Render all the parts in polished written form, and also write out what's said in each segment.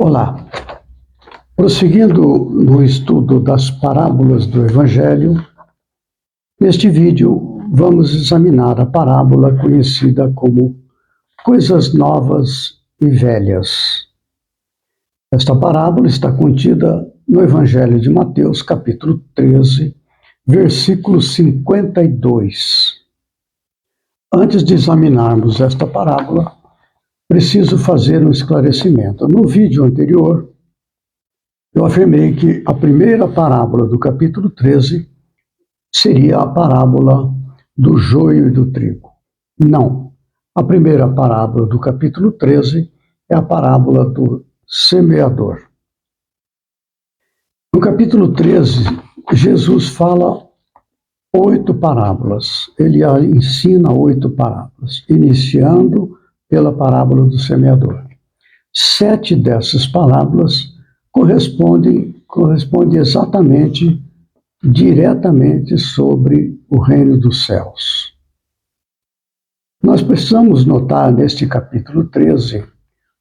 Olá, prosseguindo no estudo das parábolas do Evangelho, neste vídeo vamos examinar a parábola conhecida como Coisas Novas e Velhas. Esta parábola está contida no Evangelho de Mateus, capítulo 13, versículo 52. Antes de examinarmos esta parábola, preciso fazer um esclarecimento. No vídeo anterior, eu afirmei que a primeira parábola do capítulo 13 seria a parábola do joio e do trigo. Não. A primeira parábola do capítulo 13 é a parábola do semeador. No capítulo 13, Jesus fala 8 parábolas. Ele ensina 8 parábolas, iniciando pela parábola do semeador. 7 dessas parábolas correspondem exatamente, diretamente sobre o reino dos céus. Nós precisamos notar neste capítulo 13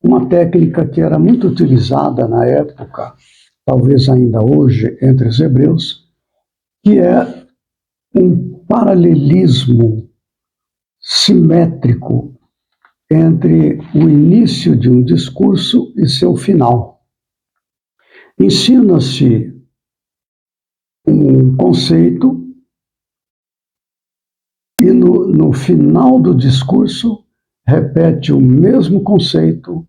uma técnica que era muito utilizada na época, talvez ainda hoje, entre os hebreus, que é um paralelismo simétrico entre o início de um discurso e seu final. Ensina-se um conceito e no final do discurso repete o mesmo conceito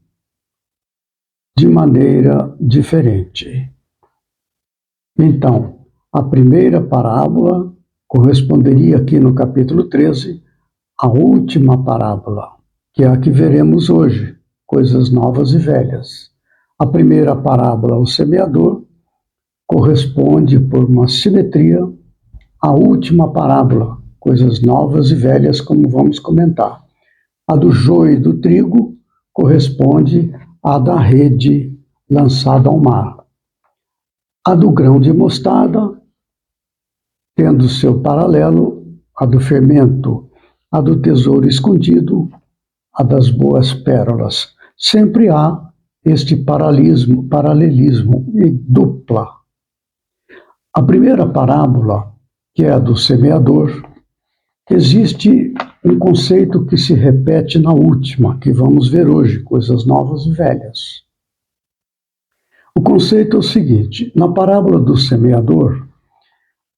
de maneira diferente. Então, a primeira parábola corresponderia aqui no capítulo 13 à última parábola, que é a que veremos hoje, Coisas Novas e Velhas. A primeira parábola, o semeador, corresponde por uma simetria à última parábola, Coisas Novas e Velhas, como vamos comentar. A do joio e do trigo corresponde à da rede lançada ao mar. A do grão de mostarda, tendo seu paralelo, a do fermento, a do tesouro escondido, a das boas pérolas. Sempre há este paralelismo e dupla. A primeira parábola, que é a do semeador, existe um conceito que se repete na última, que vamos ver hoje, Coisas Novas e Velhas. O conceito é o seguinte: na parábola do semeador,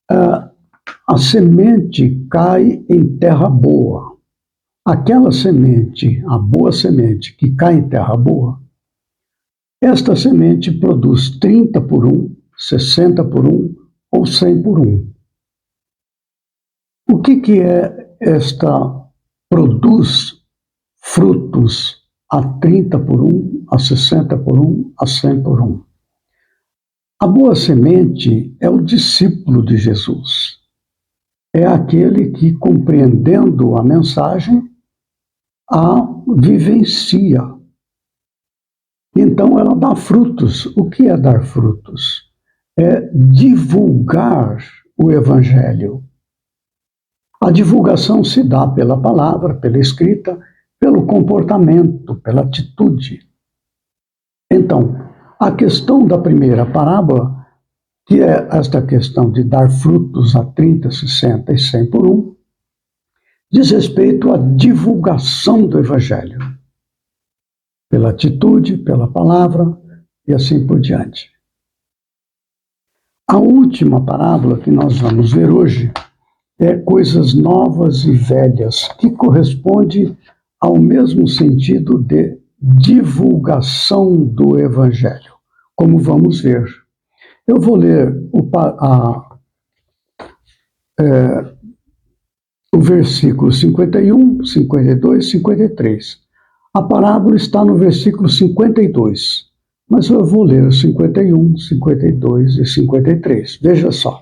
a semente cai em terra boa. Aquela semente, a boa semente que cai em terra boa, esta semente produz 30 por 1, 60 por 1 ou 100 por 1. O que é esta produz frutos a 30 por 1, a 60 por 1, a 100 por 1? A boa semente é o discípulo de Jesus. É aquele que, compreendendo a mensagem, a vivencia. Então ela dá frutos. O que é dar frutos? É divulgar o Evangelho. A divulgação se dá pela palavra, pela escrita, pelo comportamento, pela atitude. Então, a questão da primeira parábola, que é esta questão de dar frutos a 30, 60 e 100 por 1, diz respeito à divulgação do Evangelho, pela atitude, pela palavra e assim por diante. A última parábola que nós vamos ver hoje é Coisas Novas e Velhas, que corresponde ao mesmo sentido de divulgação do Evangelho, como vamos ver. Eu vou ler o versículo 51, 52, 53. A parábola está no versículo 52, mas eu vou ler 51, 52 e 53. Veja só.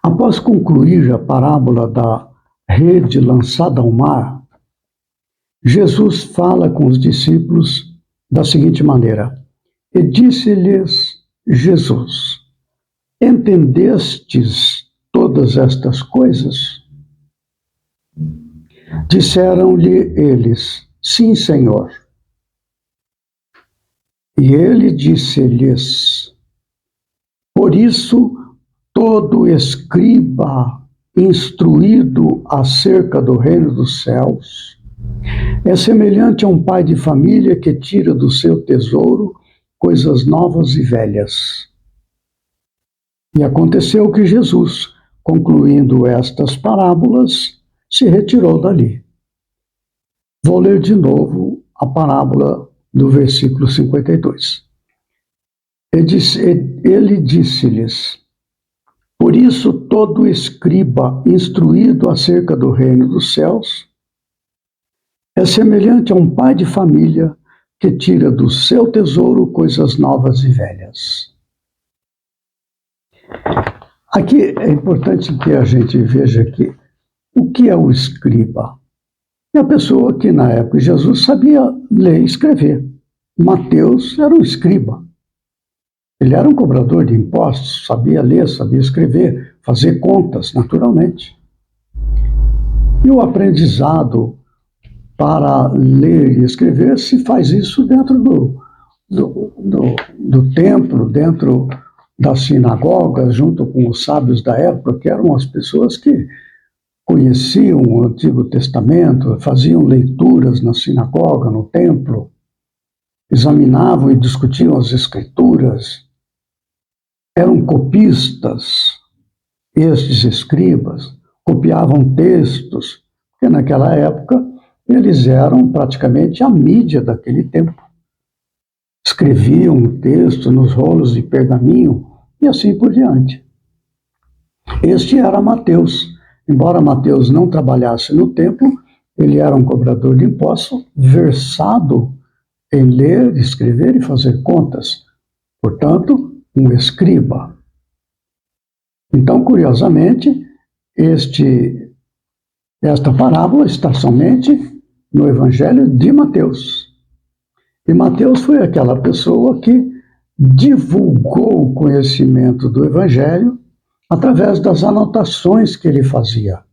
Após concluir a parábola da rede lançada ao mar, Jesus fala com os discípulos da seguinte maneira: E disse-lhes Jesus: Entendestes todas estas coisas? Disseram-lhe eles: Sim, Senhor. E ele disse-lhes: por isso, todo escriba instruído acerca do reino dos céus é semelhante a um pai de família que tira do seu tesouro coisas novas e velhas. E aconteceu que Jesus, concluindo estas parábolas, se retirou dali. Vou ler de novo a parábola do versículo 52. Ele disse-lhes: por isso todo escriba instruído acerca do reino dos céus é semelhante a um pai de família que tira do seu tesouro coisas novas e velhas. Aqui é importante que a gente veja que o que é o escriba? É a pessoa que na época de Jesus sabia ler e escrever. Mateus era um escriba. Ele era um cobrador de impostos, sabia ler, sabia escrever, fazer contas, naturalmente. E o aprendizado para ler e escrever se faz isso dentro do templo, dentro da sinagoga, junto com os sábios da época, que eram as pessoas que conheciam o Antigo Testamento, faziam leituras na sinagoga, no templo, examinavam e discutiam as Escrituras, eram copistas, estes escribas, copiavam textos, porque naquela época eles eram praticamente a mídia daquele tempo. Escreviam o texto nos rolos de pergaminho e assim por diante. Este era Mateus. Embora Mateus não trabalhasse no templo, ele era um cobrador de impostos, versado em ler, escrever e fazer contas. Portanto, um escriba. Então, curiosamente, esta parábola está somente no Evangelho de Mateus. E Mateus foi aquela pessoa que divulgou o conhecimento do Evangelho através das anotações que ele fazia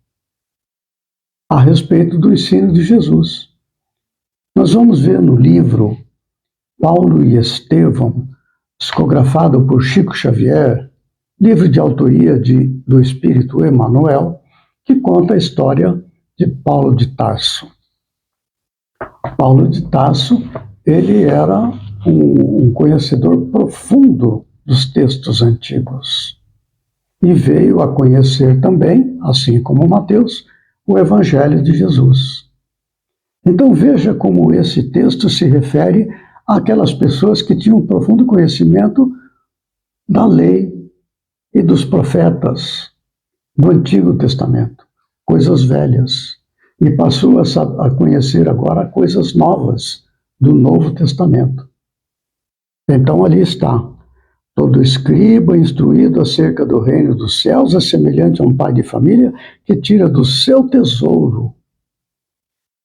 a respeito do ensino de Jesus. Nós vamos ver no livro Paulo e Estevão, psicografado por Chico Xavier, livro de autoria do Espírito Emmanuel, que conta a história de Paulo de Tarso. Paulo de Tarso, ele era um conhecedor profundo dos textos antigos e veio a conhecer também, assim como Mateus, o Evangelho de Jesus. Então veja como esse texto se refere àquelas pessoas que tinham um profundo conhecimento da lei e dos profetas do Antigo Testamento, coisas velhas, e passou a conhecer agora coisas novas do Novo Testamento. Então ali está: todo escriba instruído acerca do reino dos céus é semelhante a um pai de família que tira do seu tesouro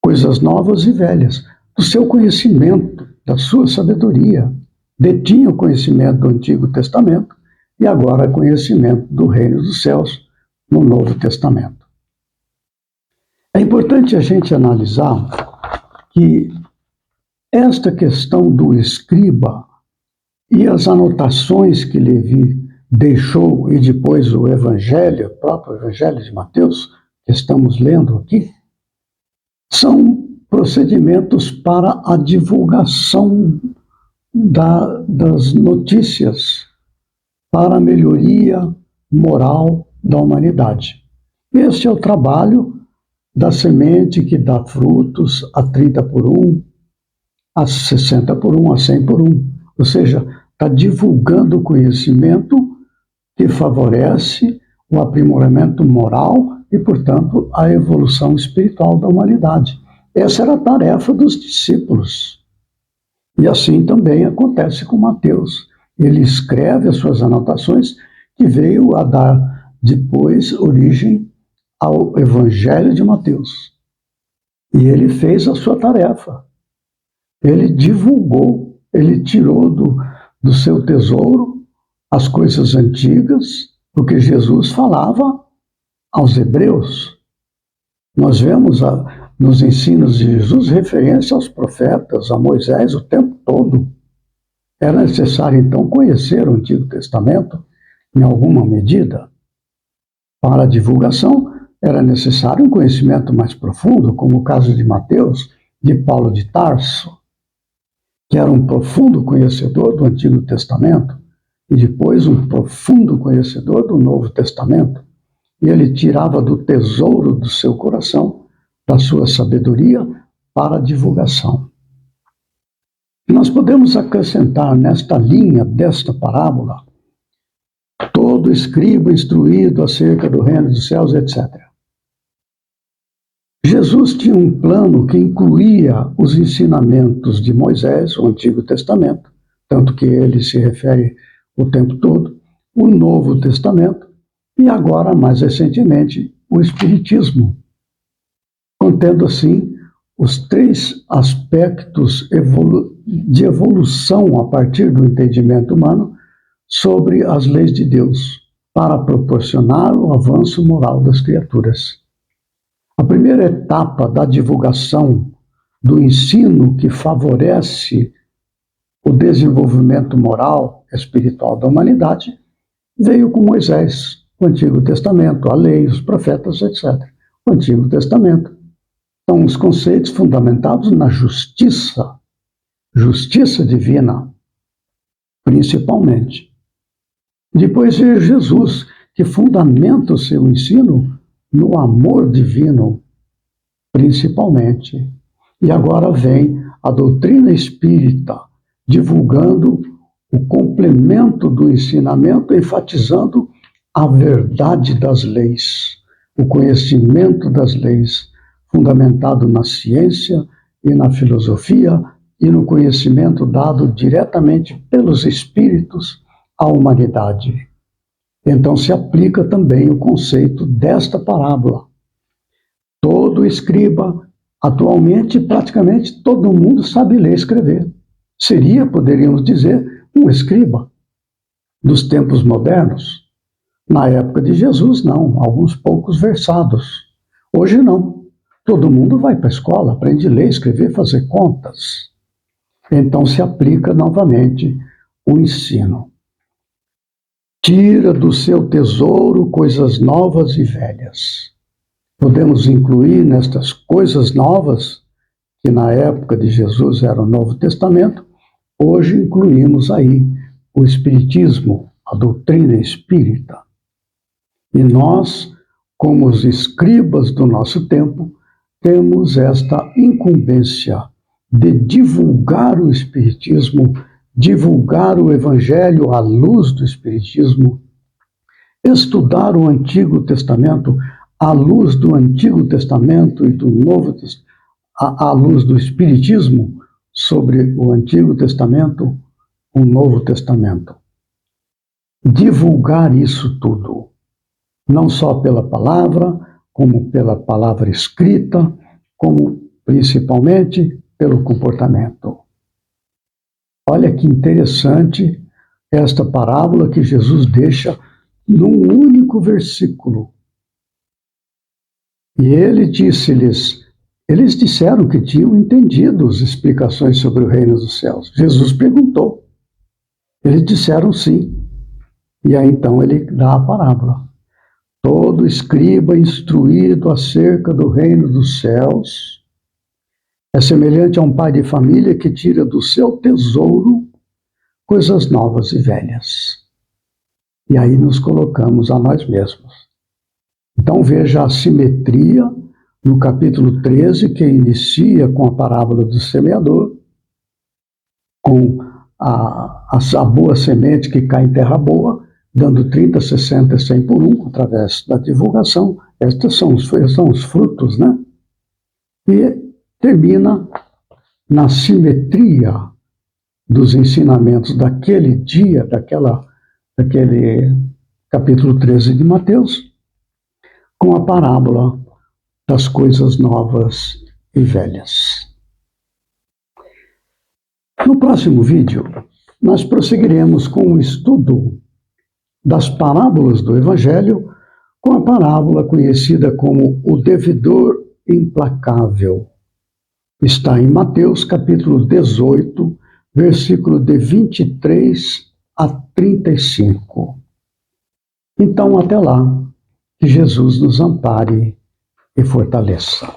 coisas novas e velhas, do seu conhecimento, da sua sabedoria. Detinha o conhecimento do Antigo Testamento e agora conhecimento do reino dos céus no Novo Testamento. É importante a gente analisar que esta questão do escriba e as anotações que Levi deixou e depois o Evangelho, o próprio Evangelho de Mateus, que estamos lendo aqui, são procedimentos para a divulgação das notícias, para a melhoria moral da humanidade. Este é o trabalho da semente que dá frutos a 30 por 1, a 60 por 1, a 100 por 1. Ou seja, está divulgando o conhecimento que favorece o aprimoramento moral e, portanto, a evolução espiritual da humanidade. Essa era a tarefa dos discípulos. E assim também acontece com Mateus. Ele escreve as suas anotações, que veio a dar depois origem ao Evangelho de Mateus. E ele fez a sua tarefa. Ele divulgou, ele tirou do seu tesouro as coisas antigas, o que Jesus falava aos hebreus. Nós vemos nos ensinos de Jesus referência aos profetas, a Moisés o tempo todo. Era necessário, então, conhecer o Antigo Testamento em alguma medida. Para a divulgação, era necessário um conhecimento mais profundo, como o caso de Mateus, de Paulo de Tarso, que era um profundo conhecedor do Antigo Testamento e depois um profundo conhecedor do Novo Testamento. E ele tirava do tesouro do seu coração, da sua sabedoria, para a divulgação. E nós podemos acrescentar nesta linha desta parábola todo escriba instruído acerca do reino dos céus, etc. Jesus tinha um plano que incluía os ensinamentos de Moisés, o Antigo Testamento, tanto que ele se refere o tempo todo, o Novo Testamento e agora, mais recentemente, o Espiritismo, contendo assim os 3 aspectos de evolução a partir do entendimento humano sobre as leis de Deus, para proporcionar o avanço moral das criaturas. A primeira etapa da divulgação do ensino que favorece o desenvolvimento moral e espiritual da humanidade veio com Moisés, o Antigo Testamento, a lei, os profetas, etc. O Antigo Testamento. São os conceitos fundamentados na justiça divina, principalmente. Depois veio Jesus, que fundamenta o seu ensino no amor divino, principalmente. E agora vem a doutrina espírita, divulgando o complemento do ensinamento, enfatizando a verdade das leis, o conhecimento das leis, fundamentado na ciência e na filosofia e no conhecimento dado diretamente pelos espíritos à humanidade. Então se aplica também o conceito desta parábola. Todo escriba, atualmente praticamente todo mundo sabe ler e escrever. Seria, poderíamos dizer, um escriba dos tempos modernos. Na época de Jesus, não, alguns poucos versados. Hoje não. Todo mundo vai para a escola, aprende a ler, escrever, fazer contas. Então se aplica novamente o ensino. Tira do seu tesouro coisas novas e velhas. Podemos incluir nestas coisas novas, que na época de Jesus era o Novo Testamento, hoje incluímos aí o Espiritismo, a doutrina espírita. E nós, como os escribas do nosso tempo, temos esta incumbência de divulgar o Espiritismo, divulgar o Evangelho à luz do Espiritismo, estudar o Antigo Testamento à luz do Antigo Testamento e do Novo Testamento, à luz do Espiritismo sobre o Antigo Testamento, o Novo Testamento. Divulgar isso tudo, não só pela palavra, como pela palavra escrita, como principalmente pelo comportamento. Olha que interessante esta parábola que Jesus deixa num único versículo. E ele disse-lhes, eles disseram que tinham entendido as explicações sobre o reino dos céus. Jesus perguntou. Eles disseram sim. E aí então ele dá a parábola. Todo escriba instruído acerca do reino dos céus é semelhante a um pai de família que tira do seu tesouro coisas novas e velhas. E aí nos colocamos a nós mesmos. Então veja a simetria no capítulo 13, que inicia com a parábola do semeador, com a boa semente que cai em terra boa, dando 30, 60, 100 por 1, através da divulgação. Estes são os frutos, né? E termina na simetria dos ensinamentos daquele dia, daquele capítulo 13 de Mateus, com a parábola das coisas novas e velhas. No próximo vídeo, nós prosseguiremos com o estudo das parábolas do Evangelho, com a parábola conhecida como o devedor implacável. Está em Mateus, capítulo 18, versículo de 23 a 35. Então, até lá, que Jesus nos ampare e fortaleça.